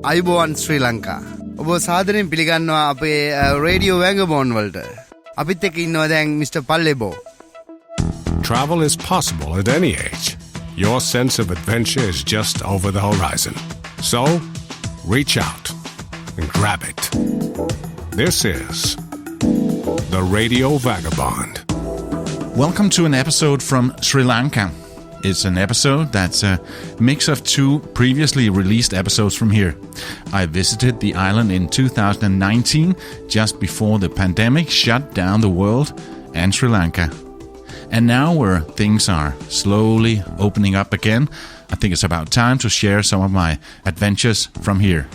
අයිබෝවන් ශ්‍රී ලංකා. ඔබ සාදරයෙන් පිළිගන්නවා අපේ රේඩියෝ වැගබෝන් වලට. අපිත් එක්ක ඉන්නවා දැන් mister පල්ලෙබෝ. Travel is possible at any age. Your sense of adventure is just over the horizon. So, reach out and grab it. This is the Radio Vagabond. Welcome to an episode from Sri Lanka. It's an episode that's a mix of two previously released episodes from here. I visited the island in 2019, just before the pandemic shut down the world and Sri Lanka. And now where things are slowly opening up again, I think it's about time to share some of my adventures from here.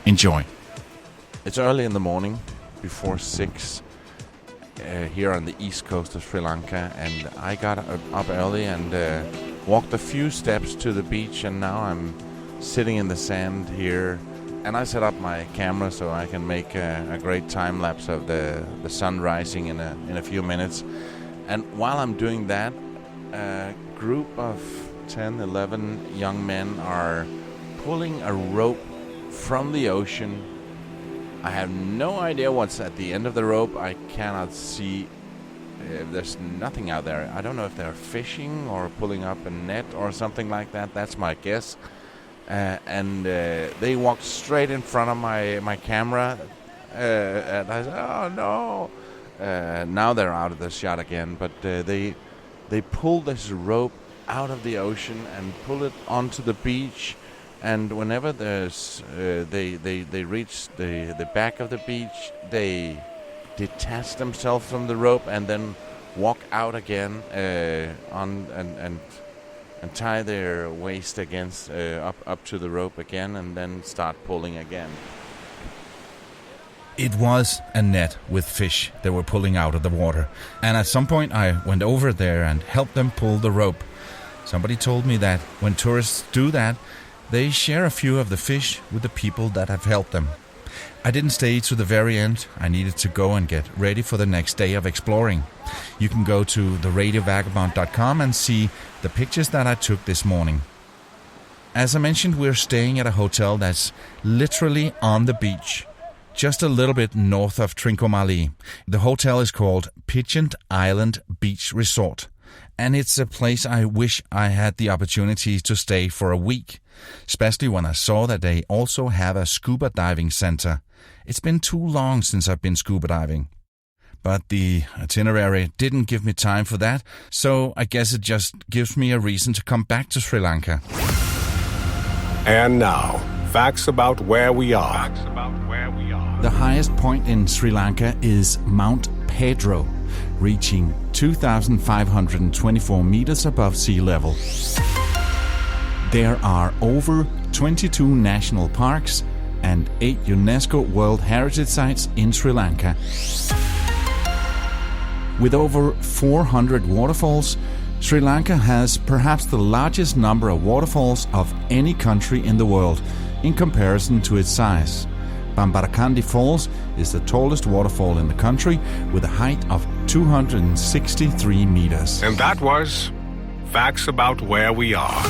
Enjoy. It's early in the morning, before 6, here on the east coast of Sri Lanka, and I got up early and walked a few steps to the beach, and now I'm sitting in the sand here, and I set up my camera so I can make a great time-lapse of the sun rising in a few minutes. And while I'm doing that, a group of 10, 11 young men are pulling a rope from the ocean. I have no idea what's at the end of the rope. I cannot see. There's nothing out there. I don't know if they're fishing or pulling up a net or something like that. That's my guess. And they walked straight in front of my camera. And I said, oh no. Now they're out of the shot again. But they pull this rope out of the ocean and pull it onto the beach. And whenever they reach the back of the beach, they detach themselves from the rope and then walk out again and tie their waist against up to the rope again, and then start pulling again. It was a net with fish they were pulling out of the water, and at some point I went over there and helped them pull the rope. Somebody told me that when tourists do that, they share a few of the fish with the people that have helped them. I didn't stay to the very end. I needed to go and get ready for the next day of exploring. You can go to theradiovagabond.com and see the pictures that I took this morning. As I mentioned, we're staying at a hotel that's literally on the beach, just a little bit north of Trincomalee. The hotel is called Pigeon Island Beach Resort, and it's a place I wish I had the opportunity to stay for a week, especially when I saw that they also have a scuba diving center. It's been too long since I've been scuba diving. But the itinerary didn't give me time for that, so I guess it just gives me a reason to come back to Sri Lanka. And now, facts about where we are. The highest point in Sri Lanka is Mount Pedro, reaching 2,524 meters above sea level. There are over 22 national parks and 8 UNESCO World Heritage Sites in Sri Lanka. With over 400 waterfalls, Sri Lanka has perhaps the largest number of waterfalls of any country in the world in comparison to its size. Bambarakandi Falls is the tallest waterfall in the country with a height of 263 meters. And that was facts about where we are.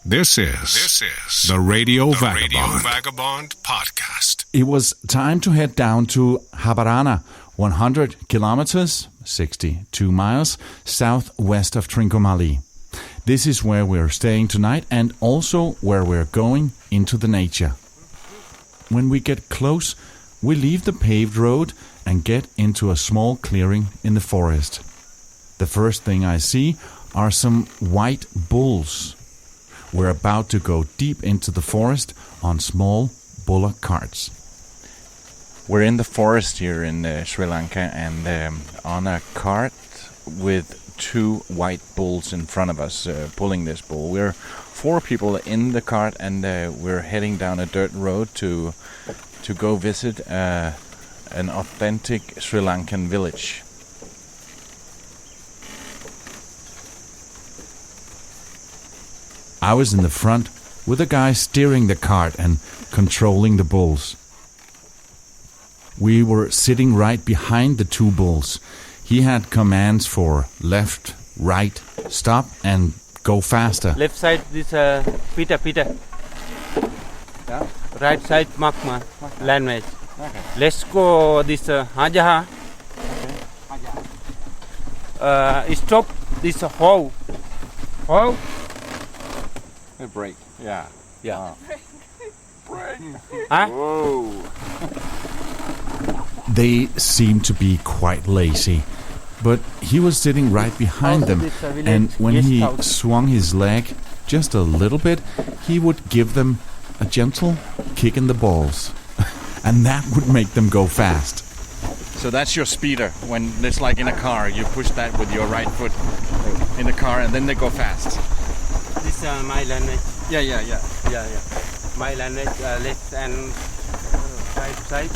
This is the Radio Vagabond podcast. It was time to head down to Habarana, 100 kilometers, 62 miles, southwest of Trincomalee. This is where we're staying tonight and also where we're going into the nature. When we get close, we leave the paved road and get into a small clearing in the forest. The first thing I see are some white bulls. We're about to go deep into the forest on small bullock carts. We're in the forest here in Sri Lanka, and on a cart with 2 white bulls in front of us pulling this bull. We're 4 people in the cart, and we're heading down a dirt road to go visit an authentic Sri Lankan village. I was in the front with a guy steering the cart and controlling the bulls. We were sitting right behind the 2 bulls. He had commands for left, right, stop, and go faster. Left side this Peter. Yeah. Right side Makma language. Okay. Let's go this Hajaha. Stop this how. How? A break. Yeah. Yeah. Break. Huh? Whoa. They seemed to be quite lazy, but he was sitting right behind them, and when he swung his leg just a little bit, he would give them a gentle kick in the balls, and that would make them go fast. So that's your speeder. When it's like in a car, you push that with your right foot in the car, and then they go fast. This my language. Yeah. My language left and right side.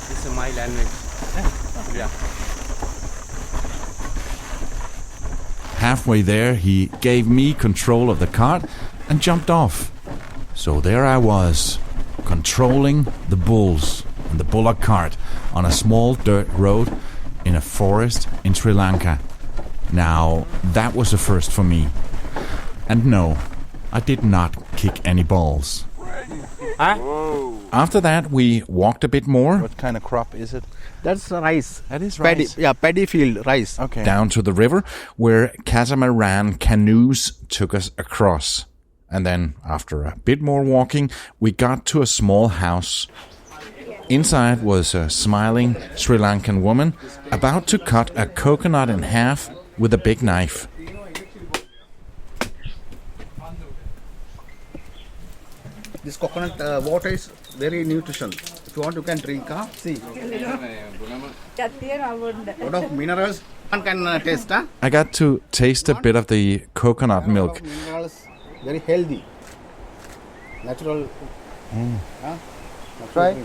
This is my language. Yeah. Halfway there, he gave me control of the cart and jumped off. So there I was, controlling the bulls and the bullock cart on a small dirt road in a forest in Sri Lanka. Now, that was a first for me. And no, I did not kick any balls. Huh? After that, we walked a bit more. What kind of crop is it? That's rice. That is Paddy, rice. yeah, paddy field rice. Okay. Down to the river, where catamaran canoes took us across. And then, after a bit more walking, we got to a small house. Inside was a smiling Sri Lankan woman about to cut a coconut in half with a big knife. This coconut water is very nutrition. If you want, you can drink. See, lot of minerals. One can taste. I got to taste a bit of the coconut milk. Minerals, very healthy. Natural. Try.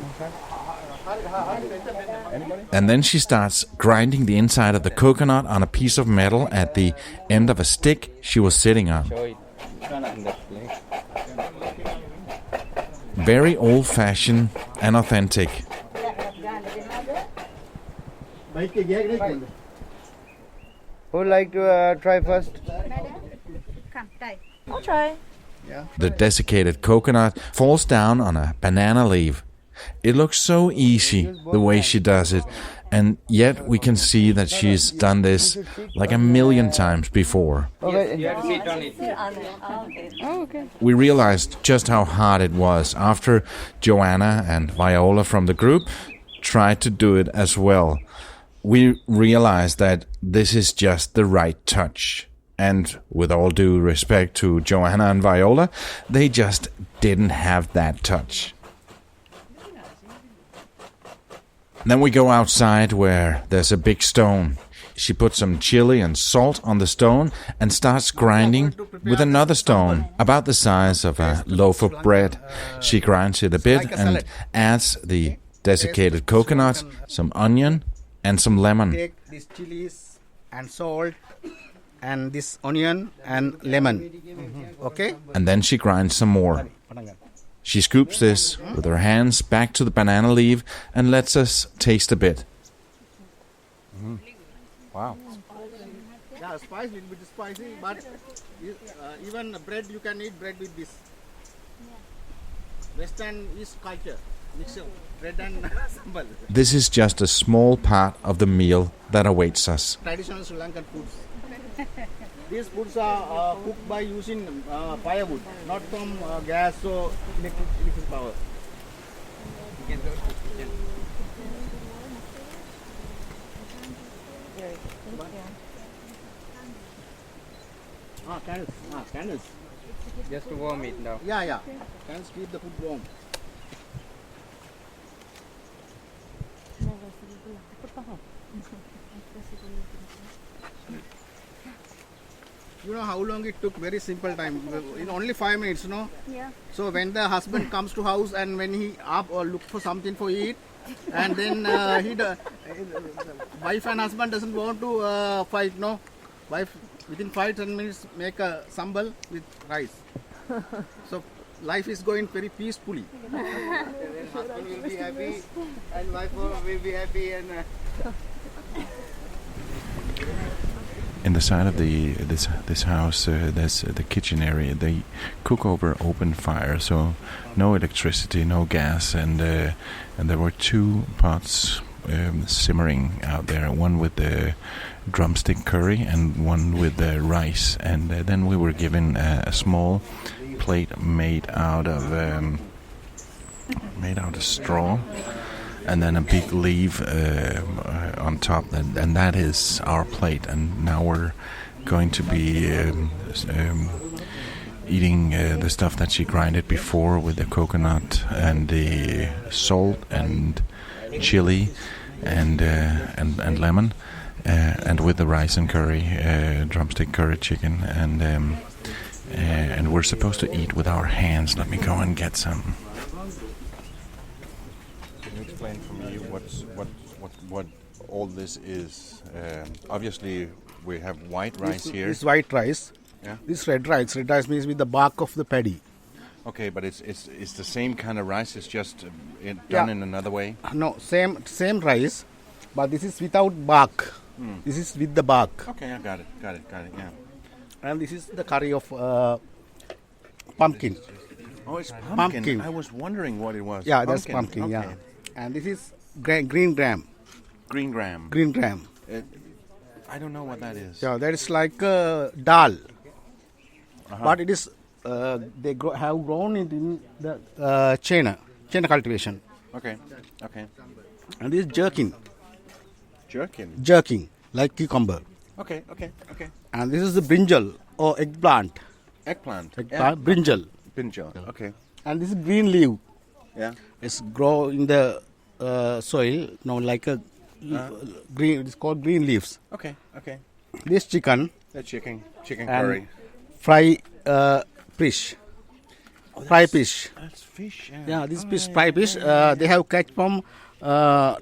And then she starts grinding the inside of the coconut on a piece of metal at the end of a stick she was sitting on. Very old-fashioned and authentic. Who would like to try first? I'll try. The desiccated coconut falls down on a banana leaf. It looks so easy the way she does it, and yet we can see that she's done this like a million times before. You have to sit on it. Oh, okay. We realized just how hard it was after Joanna and Viola from the group tried to do it as well. We realized that this is just the right touch. And with all due respect to Joanna and Viola, they just didn't have that touch. Then we go outside where there's a big stone. She puts some chili and salt on the stone and starts grinding with another stone about the size of a loaf of bread. She grinds it a bit and adds the desiccated coconut, some onion, and some lemon. Take these chilies and salt and this onion and lemon. Okay? And then she grinds some more. She scoops this with her hands back to the banana leaf and lets us taste a bit. Wow. Yeah, spice little bit spicy, but even bread you can eat bread with this. Western is culture, mix of bread and sambal. This is just a small part of the meal that awaits us. Traditional Sri Lankan foods. These foods are cooked by using firewood, not from gas or electric power. You can go to the kitchen. Candles. Just to warm it now. Yeah. Candles keep the food warm. You know how long it took? Very simple time. In only 5 minutes, no? Yeah. So when the husband comes to house and when he up or look for something for eat, and then wife and husband doesn't want to fight, no? Wife within 5-10 minutes make a sambal with rice. So life is going very peacefully. Husband will be happy and wife will be happy and. In the the side of this house, there's the kitchen area. They cook over open fire, so no electricity, no gas, and there were 2 pots simmering out there. One with the drumstick curry and one with the rice. And then we were given a small plate made out of straw, and then a big leaf on top, and that is our plate. And now we're going to be eating the stuff that she grinded before with the coconut and the salt and chili and lemon, and with the rice and curry, drumstick curry chicken, and we're supposed to eat with our hands. Let me go and get some. Can you explain for me what all this is? Obviously, we have white rice here. This white rice. Yeah. This red rice. Red rice means with the bark of the paddy. Okay, but it's the same kind of rice. It's just done in another way. No, same rice, but this is without bark. This is with the bark. Okay, I got it. Yeah. And this is the curry of pumpkin. Oh, it's pumpkin. Pumpkin. I was wondering what it was. Yeah, that's pumpkin. Okay. Yeah, and this is green gram. Green gram. Green gram. I don't know what that is. Yeah, that is like dal, but it is they have grown it in the China cultivation. Okay. And this is jerkin, like cucumber. Okay. And this is the brinjal or eggplant. Eggplant. Yeah. Brinjal. Okay. And this is green leaf. Yeah. It's grow in the soil. No, like a green. It's called green leaves. Okay. This chicken. The chicken And curry. Fry fish. Fry fish. That's fish. Yeah, this fish, fry fish. They have catch from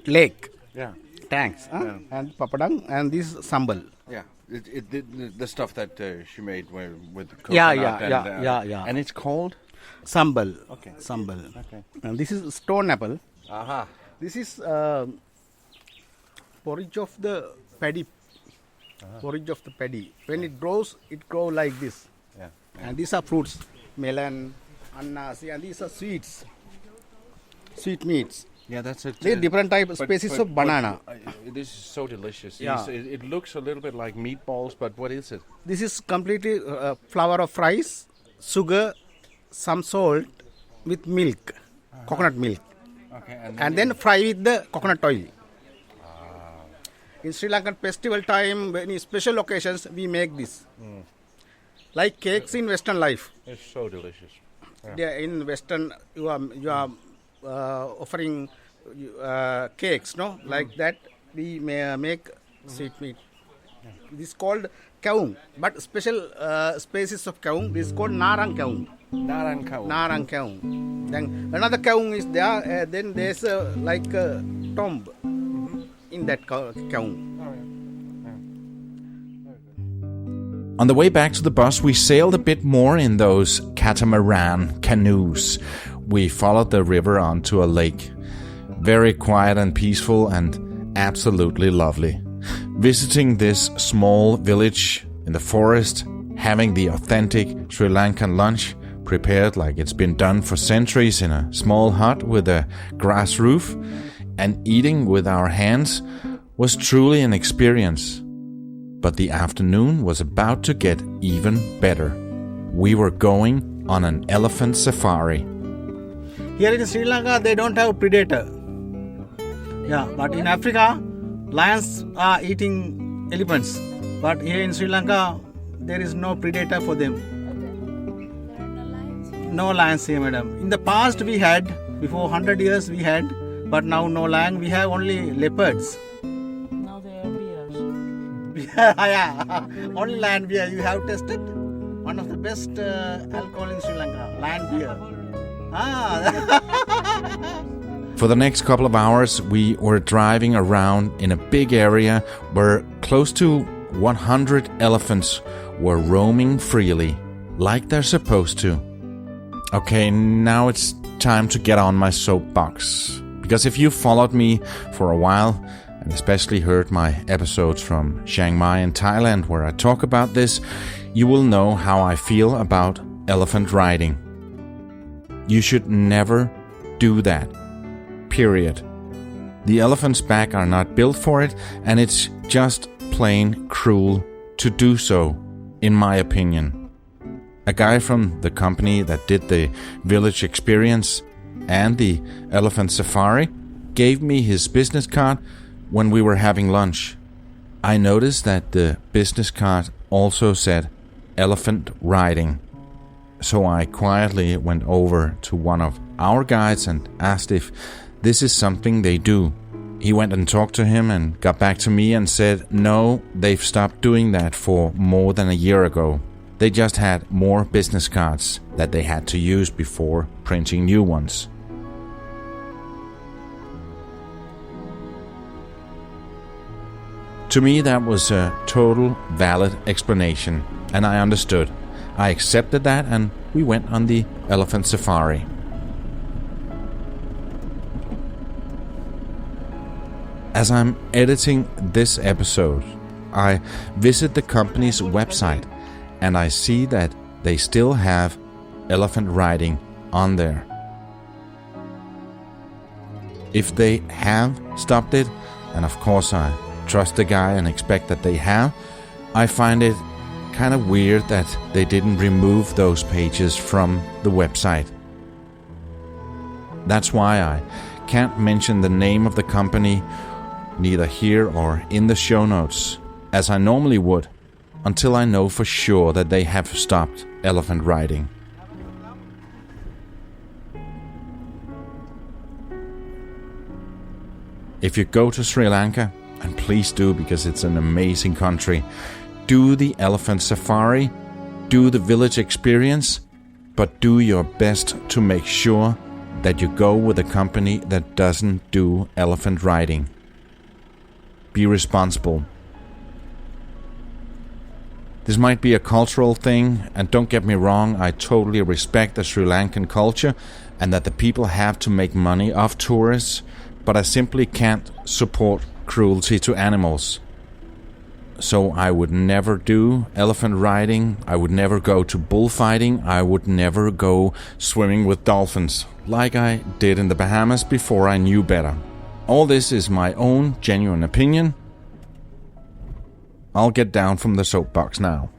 lake. Yeah. Tanks. And papadang and this sambal. Yeah. The stuff that she made with coconut. Yeah. And it's called Sambal. Okay. Sambal. Okay. And this is stone apple. Aha. This is porridge of the paddy. Porridge of the paddy. When it grows like this. Yeah. And these are fruits, melon, annas, and these are sweets, sweet meats. Yeah, that's it. There are different type species of banana. This is so delicious. Yeah. It looks a little bit like meatballs, but what is it? This is completely flour of rice, sugar, some salt with milk, coconut milk, Okay. and then fry with the coconut oil. In Sri Lankan festival time, any special occasions, we make this. Like cakes in Western life. It's so delicious. Yeah, in Western, you are offering cakes, no? Like that, we may make sweet meat. This is called kaung, but special species of kaung. This is called narang kaung. Narang kaung. Then another kaung is there. Then there's like a tomb in that kaung. On the way back to the bus, we sailed a bit more in those catamaran canoes. We followed the river onto a lake. Very quiet and peaceful and absolutely lovely. Visiting this small village in the forest, having the authentic Sri Lankan lunch, prepared like it's been done for centuries in a small hut with a grass roof, and eating with our hands was truly an experience. But the afternoon was about to get even better. We were going on an elephant safari. Here in Sri Lanka, they don't have predator. Yeah, but in Africa, lions are eating elephants. But here in Sri Lanka, there is no predator for them. No lions here, madam. In the past, we had, before 100 years, we had, but now no lion. We have only leopards. Now they are bears. Yeah, only lion beer. You have tested? One of the best alcohol in Sri Lanka, lion beer. For the next couple of hours, we were driving around in a big area where close to 100 elephants were roaming freely, like they're supposed to. Okay, now it's time to get on my soapbox. Because if you followed me for a while, and especially heard my episodes from Chiang Mai in Thailand where I talk about this, you will know how I feel about elephant riding. You should never do that. Period. The elephant's back are not built for it, and it's just plain cruel to do so, in my opinion. A guy from the company that did the village experience and the elephant safari gave me his business card when we were having lunch. I noticed that the business card also said elephant riding. So I quietly went over to one of our guides and asked if this is something they do. He went and talked to him and got back to me and said, no, they've stopped doing that for more than a year ago. They just had more business cards that they had to use before printing new ones. To me, that was a total valid explanation, and I understood. I accepted that, and we went on the elephant safari. As I'm editing this episode, I visit the company's website, and I see that they still have elephant riding on there. If they have stopped it, and of course I trust the guy and expect that they have, I find it kind of weird that they didn't remove those pages from the website. That's why I can't mention the name of the company, neither here or in the show notes, as I normally would, until I know for sure that they have stopped elephant riding. If you go to Sri Lanka, and please do because it's an amazing country, do the elephant safari, do the village experience, but do your best to make sure that you go with a company that doesn't do elephant riding. Be responsible. This might be a cultural thing, and don't get me wrong, I totally respect the Sri Lankan culture and that the people have to make money off tourists, but I simply can't support cruelty to animals. So I would never do elephant riding, I would never go to bullfighting, I would never go swimming with dolphins, like I did in the Bahamas before I knew better. All this is my own genuine opinion. I'll get down from the soapbox now.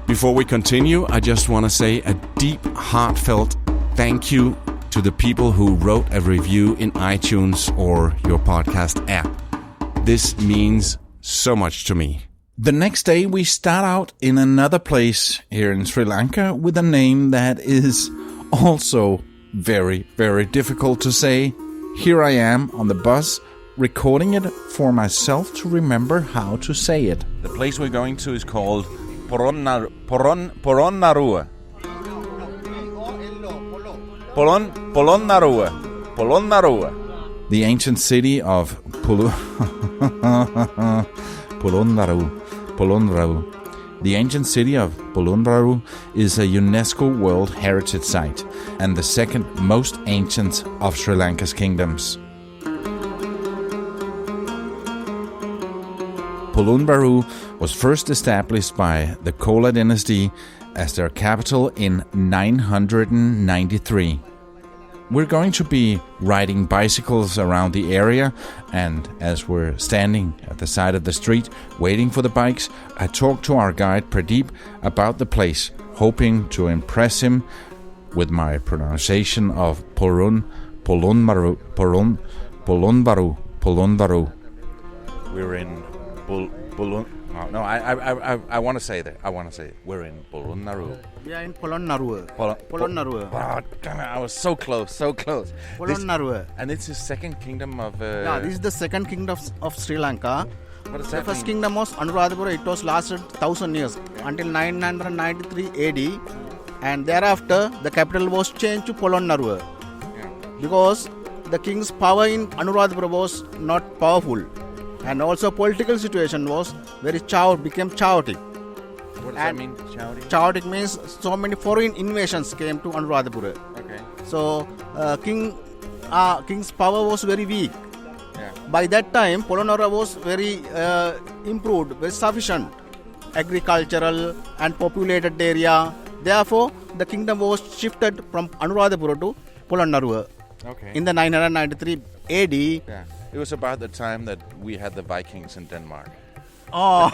Before we continue, I just want to say a deep, heartfelt thank you to the people who wrote a review in iTunes or your podcast app. This means so much to me. The next day we start out in another place here in Sri Lanka with a name that is also very, very difficult to say. Here I am on the bus recording it for myself to remember how to say it. The place we're going to is called Polonnarua. The ancient city of Polonnarua. The ancient city of Polonnarua is a UNESCO World Heritage Site and the second most ancient of Sri Lanka's kingdoms. Polonnarua was first established by the Chola dynasty as their capital in 993. We're going to be riding bicycles around the area, and as we're standing at the side of the street waiting for the bikes, I talked to our guide Pradeep about the place, hoping to impress him with my pronunciation of Polonnarua. We're in I want to say that. We're in Polonnarua. We are in Polonnarua. Polonnarua. Oh, damn it, I was so close. Polonnarua. And it's the second kingdom of... Yeah, this is the second kingdom of Sri Lanka. What does The that first mean? kingdom was Anuradhapura. It was lasted 1000 years until 993 AD, and thereafter the capital was changed to Polonnarua because the king's power in Anuradhapura was not powerful, and also political situation was became chaotic. What that mean, Chowdi? Chowdi means so many foreign invasions came to Anuradhapura. Okay. So king's power was very weak. Yeah. By that time, Polonnaruwa was very improved, very sufficient, agricultural and populated area. Therefore, the kingdom was shifted from Anuradhapura to Polonnaruwa. Okay. In the 993 AD. Yeah. It was about the time that we had the Vikings in Denmark. Oh,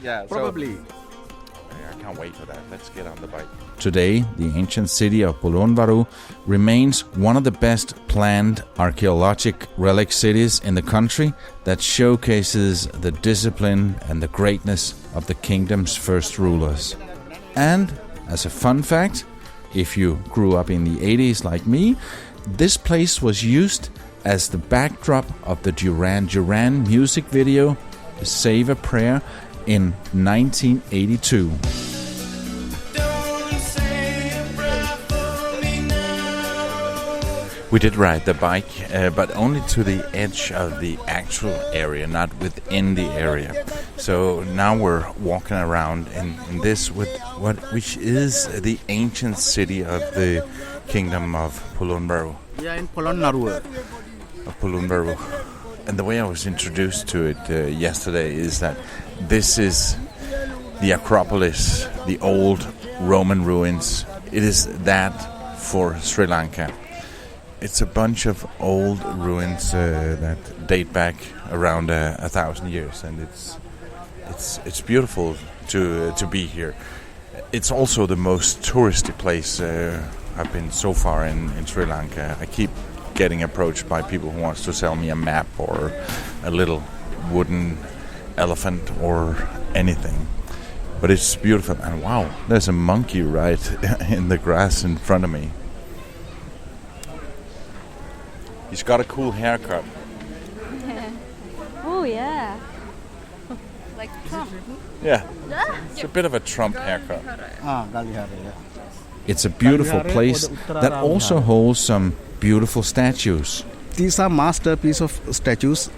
Yeah. probably. I can't wait for that. Let's get on the bike. Today, the ancient city of Polonnaruwa remains one of the best planned archaeologic relic cities in the country that showcases the discipline and the greatness of the kingdom's first rulers. And as a fun fact, if you grew up in the 80s like me, this place was used as the backdrop of the Duran Duran music video, Save a Prayer, in 1982. We did ride the bike, but only to the edge of the actual area, not within the area. So now we're walking around in this which is the ancient city of the kingdom of Polonnaruwa. We are in Polonnaruwa. And the way I was introduced to it yesterday is that this is the Acropolis, the old Roman ruins. It is that for Sri Lanka. It's a bunch of old ruins that date back around 1,000 years, and it's beautiful to be here. It's also the most touristy place I've been so far in Sri Lanka. I keep getting approached by people who wants to sell me a map or a little wooden elephant or anything. But it's beautiful, and wow, there's a monkey right in the grass in front of me. He's got a cool haircut. Oh yeah. Like Trump. Yeah. It's a bit of a Trump haircut. It's a beautiful place that also holds some beautiful statues. These are masterpiece of statues.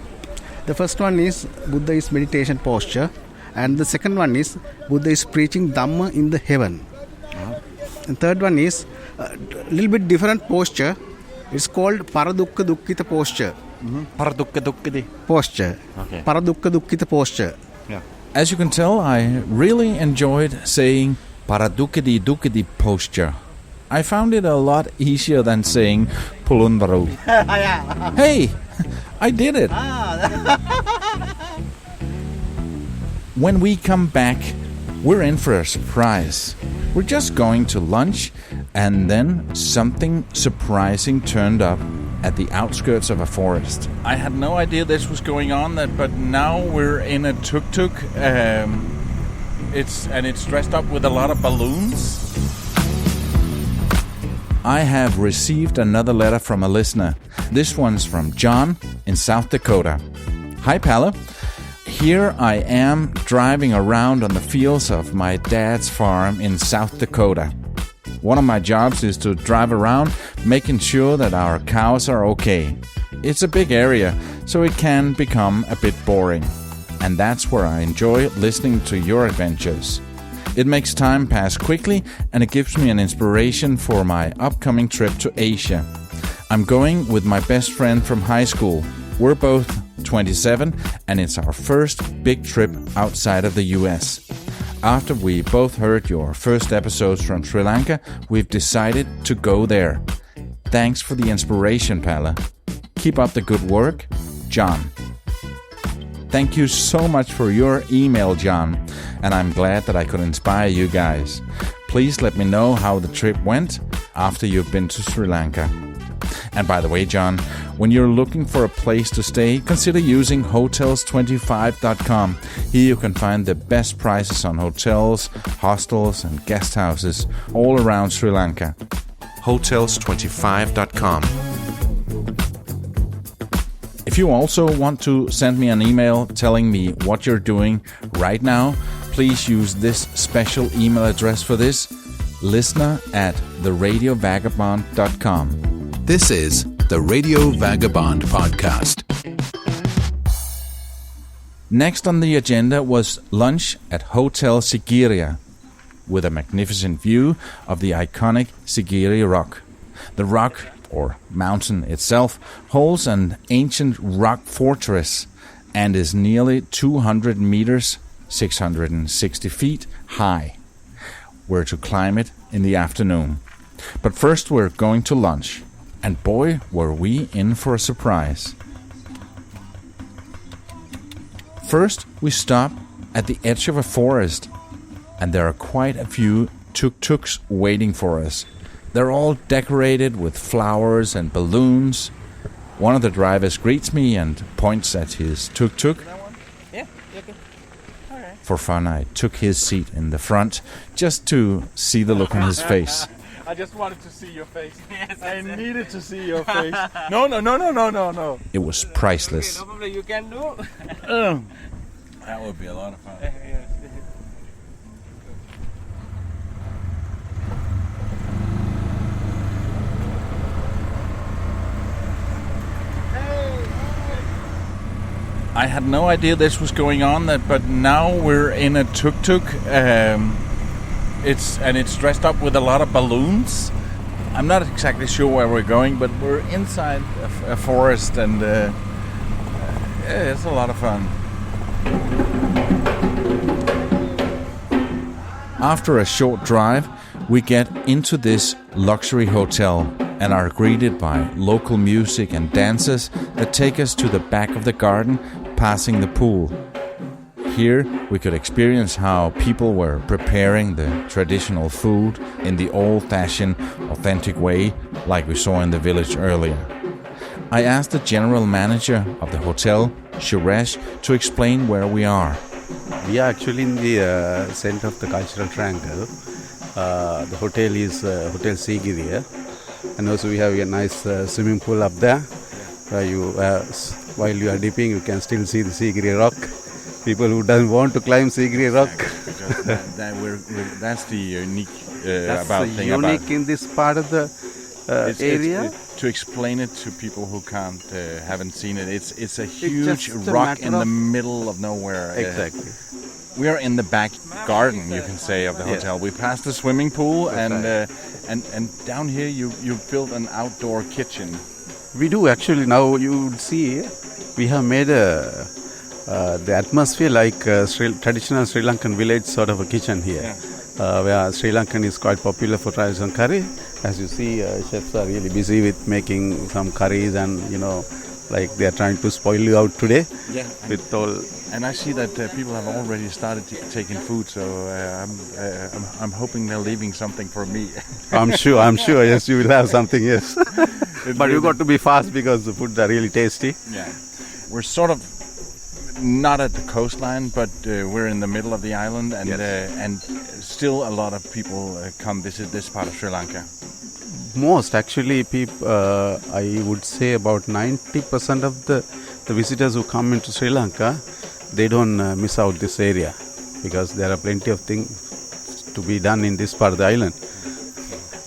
The first one is Buddha is meditation posture, and the second one is Buddha is preaching Dhamma in the heaven. And third one is a little bit different posture. It's called Paradukka Dukkita posture. Paradukka Dukkiti. Posture. Okay. Paradukka Dukkita posture. Yeah. As you can tell, I really enjoyed saying Paradukadi Dukadi posture. I found it a lot easier than saying Polonnaruwa. Hey, I did it. When we come back, we're in for a surprise. We're just going to lunch, and then something surprising turned up at the outskirts of a forest. I had no idea this was going on, but now we're in a tuk-tuk. It's dressed up with a lot of balloons. I have received another letter from a listener. This one's from John in South Dakota. Hi, Palle. Here I am driving around on the fields of my dad's farm in South Dakota. One of my jobs is to drive around making sure that our cows are okay. It's a big area, so it can become a bit boring. And that's where I enjoy listening to your adventures. It makes time pass quickly, and it gives me an inspiration for my upcoming trip to Asia. I'm going with my best friend from high school. We're both 27, and it's our first big trip outside of the US. After we both heard your first episodes from Sri Lanka, we've decided to go there. Thanks for the inspiration, Palle. Keep up the good work, John. Thank you so much for your email, John, and I'm glad that I could inspire you guys. Please let me know how the trip went after you've been to Sri Lanka. And by the way, John, when you're looking for a place to stay, consider using hotels25.com. Here you can find the best prices on hotels, hostels, and guest houses all around Sri Lanka. hotels25.com. If you also want to send me an email telling me what you're doing right now, please use this special email address for this, listener@theradiovagabond.com. This is the Radio Vagabond Podcast. Next on the agenda was lunch at Hotel Sigiriya, with a magnificent view of the iconic Sigiriya rock. The rock, or mountain itself, holds an ancient rock fortress and is nearly 200 meters, 660 feet high. We're to climb it in the afternoon. But first we're going to lunch, and boy, were we in for a surprise. First, we stop at the edge of a forest, and there are quite a few tuk-tuks waiting for us. They're all decorated with flowers and balloons. One of the drivers greets me and points at his tuk-tuk. Yeah, okay. All right. For fun, I took his seat in the front just to see the look on his face. I just wanted to see your face. Yes, I needed to see your face. No. It was priceless. No problem, you can do. That would be a lot of fun. I had no idea this was going on, but now we're in a tuk-tuk. It's dressed up with a lot of balloons. I'm not exactly sure where we're going, but we're inside a forest, and it's a lot of fun. After a short drive, we get into this luxury hotel and are greeted by local music and dances that take us to the back of the garden, passing the pool. Here we could experience how people were preparing the traditional food in the old-fashioned, authentic way, like we saw in the village earlier. I asked the general manager of the hotel, Suresh, to explain where we are. We are actually in the center of the cultural triangle. The hotel is Hotel Sigiriya, and also we have a nice swimming pool up there. While you are dipping, you can still see the Sigiriya rock. People who don't want to climb Sigiriya rock. That's the unique That's about the thing unique about in this part of the area. To explain it to people who haven't seen it, it's a huge just a rock matter in the of- middle of nowhere. Exactly. We are in the back garden, you can say, of the Yes. hotel. We passed the swimming pool, That's and down here you built an outdoor kitchen. We do actually. Now you would see we have made the atmosphere like traditional Sri Lankan village sort of a kitchen here. Where Sri Lankan is quite popular for traditional curry. As you see, chefs are really busy with making some curries, and like they are trying to spoil you out today. Yeah. With all. And I see that people have already started taking food, so I'm hoping they're leaving something for me. I'm sure. Yes, you will have something. Yes. But you got to be fast because the foods are really tasty. Yeah. We're sort of not at the coastline, but we're in the middle of the island, and Yes. and still a lot of people come visit this part of Sri Lanka. Most actually, I would say about 90% of the visitors who come into Sri Lanka, they don't miss out this area because there are plenty of things to be done in this part of the island.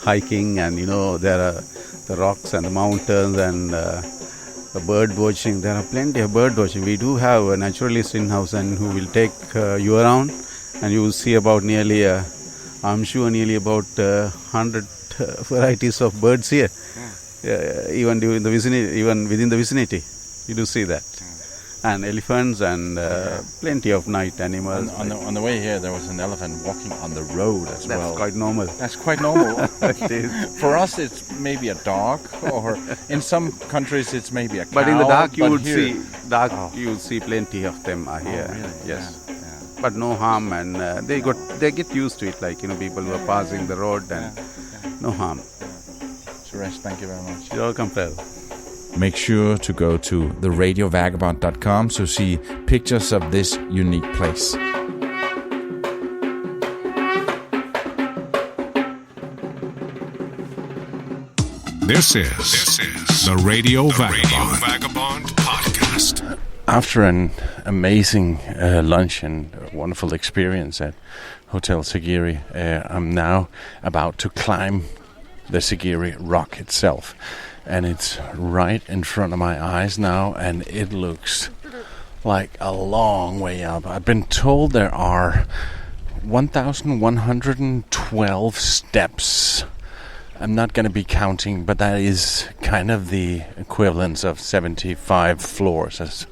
Hiking, and there are the rocks and the mountains and the bird watching. There are plenty of bird watching. We do have a naturalist in-house and who will take you around, and you will see about nearly about 100 varieties of birds here. Even during the vicinity, even within the vicinity, you do see that. And elephants and plenty of night animals. On the way here, there was an elephant walking on the road as well. That's quite normal. That's quite normal. It is. For us, it's maybe a dog, or in some countries, it's maybe a cow. But in the dark, you but would here- you will see plenty of them are here. Oh, really? Yes. Yeah. But no harm, and they get used to it. Like people who are passing the road, and no harm. Suresh, thank you very much. You're welcome, Phil. Make sure to go to theradiovagabond.com to see pictures of this unique place. This is the Radio Vagabond podcast. After an amazing lunch and wonderful experience at Hotel Sigiriya, I'm now about to climb the Sigiriya rock itself. And it's right in front of my eyes now, and it looks like a long way up. I've been told there are 1,112 steps. I'm not going to be counting, but that is kind of the equivalent of 75 floors as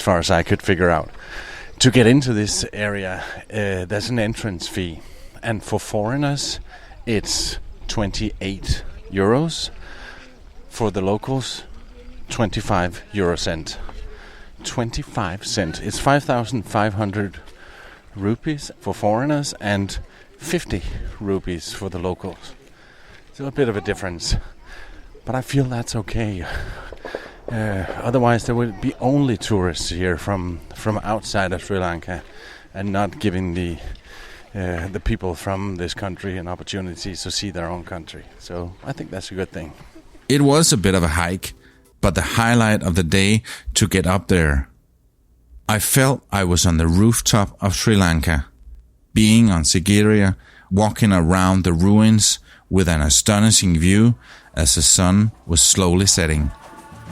far as I could figure out. To get into this area, there's an entrance fee. And for foreigners, it's 28 euros. For the locals, 25 euro cent. 25 cent. It's 5,500 rupees for foreigners and 50 rupees for the locals. So a bit of a difference. But I feel that's okay. Otherwise, there would be only tourists here from outside of Sri Lanka, and not giving the people from this country an opportunity to see their own country. So I think that's a good thing. It was a bit of a hike, but the highlight of the day to get up there. I felt I was on the rooftop of Sri Lanka, being on Sigiriya, walking around the ruins with an astonishing view as the sun was slowly setting.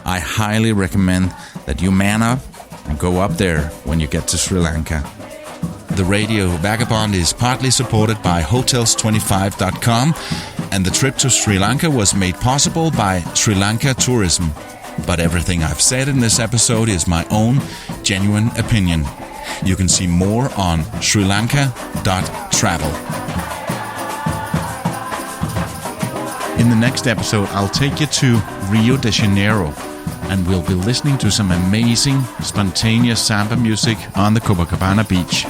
I highly recommend that you man up and go up there when you get to Sri Lanka. The Radio Vagabond is partly supported by Hotels25.com, and the trip to Sri Lanka was made possible by Sri Lanka Tourism. But everything I've said in this episode is my own genuine opinion. You can see more on srilanka.travel. In the next episode, I'll take you to Rio de Janeiro, and we'll be listening to some amazing, spontaneous samba music on the Copacabana beach.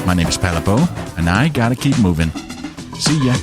My name is Palabo, and I gotta keep moving. See ya.